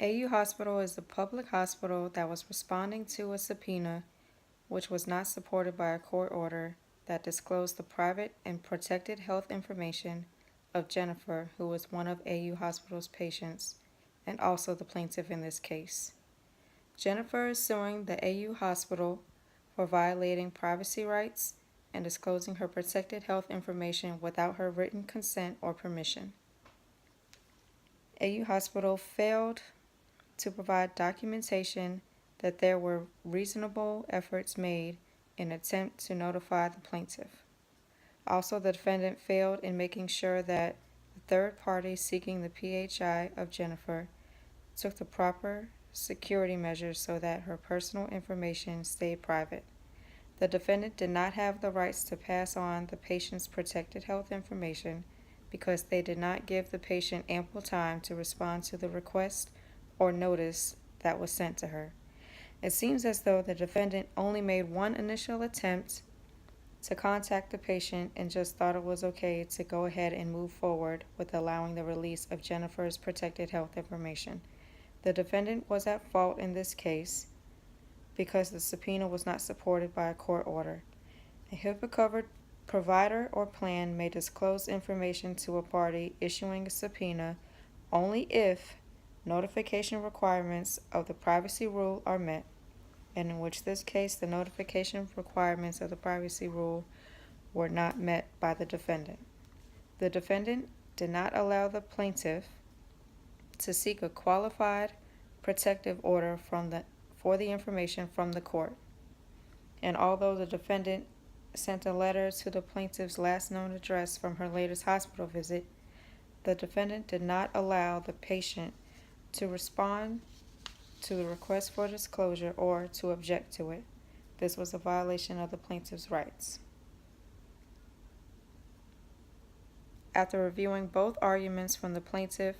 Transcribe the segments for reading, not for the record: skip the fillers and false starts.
AU Hospital is a public hospital that was responding to a subpoena which was not supported by a court order that disclosed the private and protected health information of Jennifer, who was one of AU Hospital's patients and also the plaintiff in this case. Jennifer is suing the AU Hospital for violating privacy rights and disclosing her protected health information without her written consent or permission. AU Hospital failed to provide documentation that there were reasonable efforts made in an attempt to notify the plaintiff. Also, the defendant failed in making sure that the third party seeking the PHI of Jennifer took the proper security measures so that her personal information stayed private. The defendant did not have the rights to pass on the patient's protected health information because they did not give the patient ample time to respond to the request or notice that was sent to her. It seems as though the defendant only made one initial attempt to contact the patient and just thought it was okay to go ahead and move forward with allowing the release of Jennifer's protected health information. The defendant was at fault in this case because the subpoena was not supported by a court order. A HIPAA-covered provider or plan may disclose information to a party issuing a subpoena only if notification requirements of the privacy rule are met, and in which this case the notification requirements of the privacy rule were not met by the defendant. The defendant did not allow the plaintiff to seek a qualified protective order for the information from the court. And although the defendant sent a letter to the plaintiff's last known address from her latest hospital visit, the defendant did not allow the patient to respond to the request for disclosure or to object to it. This was a violation of the plaintiff's rights. After reviewing both arguments from the plaintiff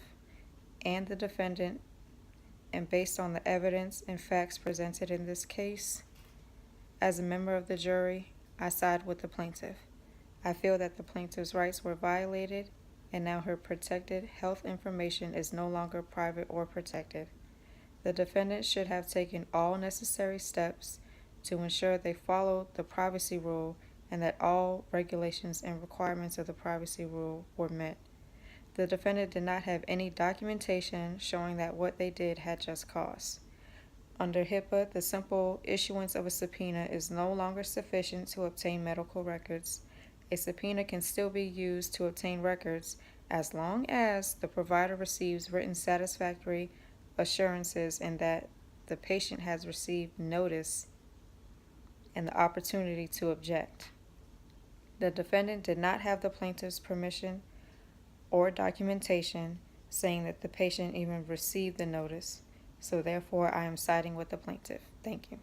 and the defendant, and based on the evidence and facts presented in this case, as a member of the jury, I side with the plaintiff. I feel that the plaintiff's rights were violated, and now her protected health information is no longer private or protected. The defendant should have taken all necessary steps to ensure they followed the privacy rule and that all regulations and requirements of the privacy rule were met. The defendant did not have any documentation showing that what they did had just cause. Under HIPAA, the simple issuance of a subpoena is no longer sufficient to obtain medical records. A subpoena can still be used to obtain records as long as the provider receives written satisfactory assurances and that the patient has received notice and the opportunity to object. The defendant did not have the plaintiff's permission or documentation saying that the patient even received the notice, so therefore I am siding with the plaintiff. Thank you.